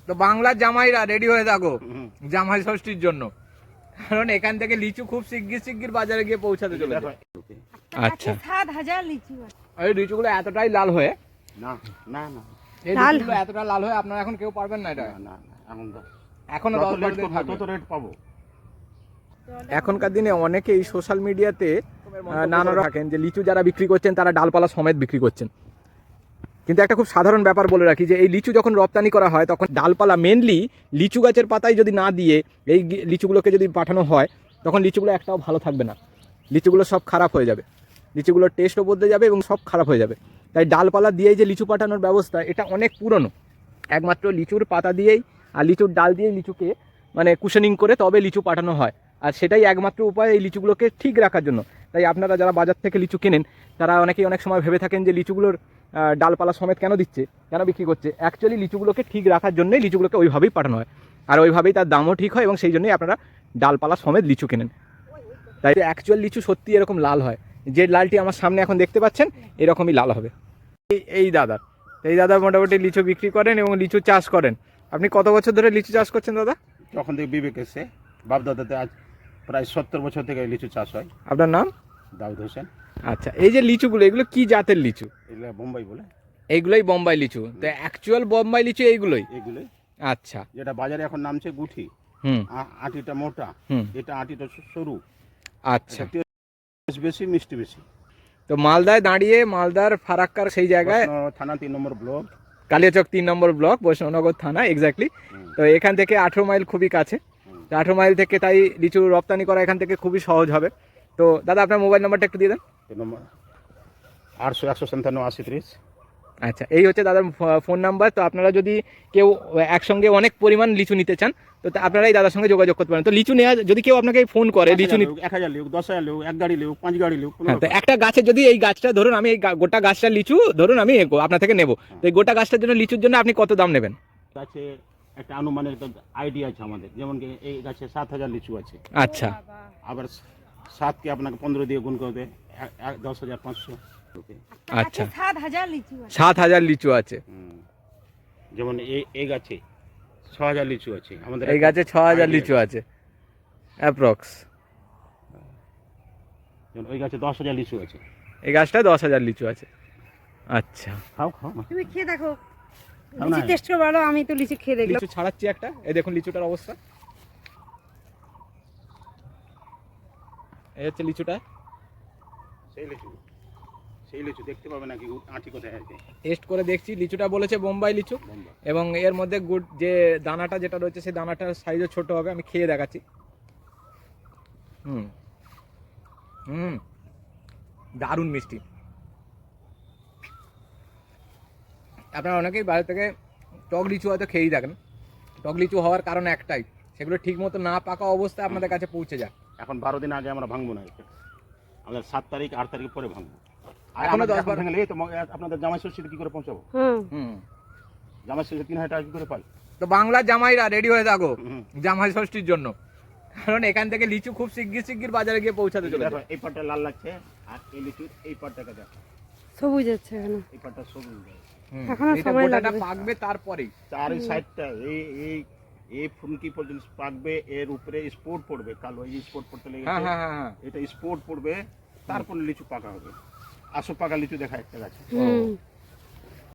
তো বাংলার জামাইরা রেডি হয়ে থাকো জামাই ষষ্ঠীর জন্য, কারণ এখান থেকে লিচু খুব শিগগির বাজারে গিয়ে পৌঁছাতে চলেছে। আচ্ছা, 7,000 লিচু। এই লিচুগুলো এতটাই লাল হয়ে না না না এই লিচুগুলো এতটা লাল হয়ে আপনারা এখন কেউ পারবেন না এটা। না এখন এখনো 10 দিন থাকবে। কত রেট পাবো? এখনকার দিনে অনেকেই সোশ্যাল মিডিয়াতে নানা রাখেন যে লিচু যারা বিক্রি করছেন তারা ডালপালা সমেত বিক্রি করছেন, কিন্তু একটা খুব সাধারণ ব্যাপার বলে রাখি যে এই লিচু যখন রপ্তানি করা হয় তখন ডালপালা মেনলি লিচু গাছের পাতায় যদি না দিয়ে এই লিচুগুলোকে যদি পাঠানো হয় তখন লিচুগুলো একটাও ভালো থাকবে না, লিচুগুলো সব খারাপ হয়ে যাবে, লিচুগুলোর টেস্টও বদলে যাবে এবং সব খারাপ হয়ে যাবে। তাই ডালপালা দিয়েই যে লিচু পাঠানোর ব্যবস্থা এটা অনেক পুরনো, একমাত্র লিচুর পাতা দিয়েই আর লিচুর ডাল দিয়েই লিচুকে মানে কুশনিং করে তবে লিচু পাঠানো হয়, আর সেটাই একমাত্র উপায় এই লিচুগুলোকে ঠিক রাখার জন্য। তাই আপনারা যারা বাজার থেকে লিচু কেনেন তারা অনেকেই অনেক সময় ভেবে থাকেন যে লিচুগুলোর ডালপালা সমেত কেন দিচ্ছে, কেন বিক্রি করছে। অ্যাকচুয়ালি লিচুগুলোকে ঠিক রাখার জন্যই লিচুগুলোকে ওইভাবেই পাঠানো হয়, আর ওইভাবেই তার দামও ঠিক হয় এবং সেই জন্যই আপনারা ডালপালা সমেত লিচু কেনেন। তাই অ্যাকচুয়াল লিচু সত্যি এরকম লাল হয়, যে লালটি আমার সামনে এখন দেখতে পাচ্ছেন এরকমই লাল হবে। এই দাদা মোটামুটি লিচু বিক্রি করেন এবং লিচু চাষ করেন। আপনি কত বছর ধরে লিচু চাষ করছেন দাদা? যখন থেকে বিবেক এসে বাপদাদাতে আজ প্রায় 70 বছর থেকে লিচু চাষ হয়। আপনার নাম? দাউদ হোসেন। আচ্ছা, এই যে লিচুগুলো এগুলো কি জাতের লিচু? এগুলো বোম্বাই বলে। এইগুলোই বোম্বাই লিচু? তো অ্যাকচুয়াল বোম্বাই লিচু এইগুলোই? আচ্ছা, যেটা বাজারে এখন নামছে গুঠি, আটিটা মোটা, এটা আটিটা সরু। আচ্ছা, বেশি মিষ্টি বেশি। তো মালদায় দাঁড়িয়ে মালদার ফারাক্কার সেই জায়গায় থানা 3 নম্বর ব্লক, কালিয়াচক 3 নম্বর ব্লক, বৈষ্ণবনগর থানা এক্স্যাক্টলি। তো এখান থেকে 18 মাইল খুবই কাছে, 18 মাইল থেকে তাই লিচু রপ্তানি করা এখান থেকে খুবই সহজ হবে। তো দাদা আপনার মোবাইল নাম্বারটা একটু দিয়ে দেন। 800-157-80-30। আচ্ছা, এই হচ্ছে দাদার ফোন নাম্বার। তো আপনারা যদি কেউ একসঙ্গে অনেক পরিমাণ লিচু নিতে চান তো আপনারা এই দাদার সঙ্গে যোগাযোগ করতে পারেন। তো লিচু নেওয়া যদি কেউ আপনাকে ফোন করে লিচু নিতে, 1000 লিউ, 10,000 লিউ, 1 গাড়ি লিউ, 5 গাড়ি লিউ, হ্যাঁ, তো একটা গাছে যদি এই গাছটা ধরুন আমি এই গোটা গাছটা লিচু ধরুন আমি আপনার থেকে নেব, তো এই গোটা গাছটার জন্য লিচুর জন্য আপনি কত দাম নেবেন? গাছে একটা আনুমানিক আইডিয়া আছে আমাদের, যেমন কি এই গাছে 7,000 লিচু আছে। আচ্ছা, আবার 7 কে আপনাকে 15 দিয়ে গুণ করবে 10,500। আচ্ছা, 7,000 লিচু। 7,000 লিচু আছে। যেমন এই গাছে 6,000 লিচু আছে আমাদের, এই গাছে 6,000 লিচু আছে অ্যাপ্রক্স। যেমন ওই গাছে 10,000 লিচু আছে, এই গাছটা 10,000 লিচু আছে। আচ্ছা, খাও তুমি খেয়ে দেখো, খাও লিচু না। টেস্ট করে বলো। আমি তো লিচু খেয়ে দেখলাম। লিচু ছাড়াচ্ছি একটা, এই দেখুন লিচুটার অবস্থা, এই হচ্ছে লিচুটা। সেই লিচু দেখতে পাবে নাকি আঁটি কোথায় আছে? টেস্ট করে দেখছি, লিচুটা বলেছে বোম্বাই লিচু এবং এর মধ্যে গুড যে দানাটা যেটা রয়েছে সেই দানাটার সাইজও ছোট হবে। আমি খেয়ে দেখাচ্ছি। দারুণ মিষ্টি। আপনারা অনেকেই বাইরে থেকে টক লিচু হয়তো খেয়েই থাকেন, টক লিচু হওয়ার কারণ একটাই, সেগুলো ঠিক মতো না পাকা অবস্থায় আপনাদের কাছে পৌঁছে যায়। এখন 12 দিন আগে আমরা ভাঙবো না, আমাদের 7 তারিখ 8 তারিখ পরে ভাঙবো। আর এখনো আমরা 10-12 ভেঙে তো আপনাদের জামাই ষষ্ঠীতে কি করে পৌঁছাবো? জামাই ষষ্ঠী 3,000 টাকা কি করে পাই? তো বাংলার জামাইরা রেডি হয়ে থাকো জামাই ষষ্ঠীর জন্য, কারণ এখান থেকে লিচু খুব শিগগির বাজারে গিয়ে পৌঁছাতে চলেছে। দেখো এই পাটটা লাল লাগছে, আর এই লিচুর এই পাটটাকে দেখো সবুজ আছে এখানে, এই পাটটা সবুজ। এখনো এটা সময় গোটাটা লাগবে। পাকবে তারপরেই, চারি সাইডটা এই ফুলকি পর্যন্ত পাকবে, এর উপরে স্পোর্ট পড়বে কালো, এই স্পোর্ট পড়তে লেগেছে। হ্যাঁ, এটা স্পোর্ট পড়বে, তারপরে লিচু পাকা হবে। আসো পাকা লিচু দেখা একটা গাছে।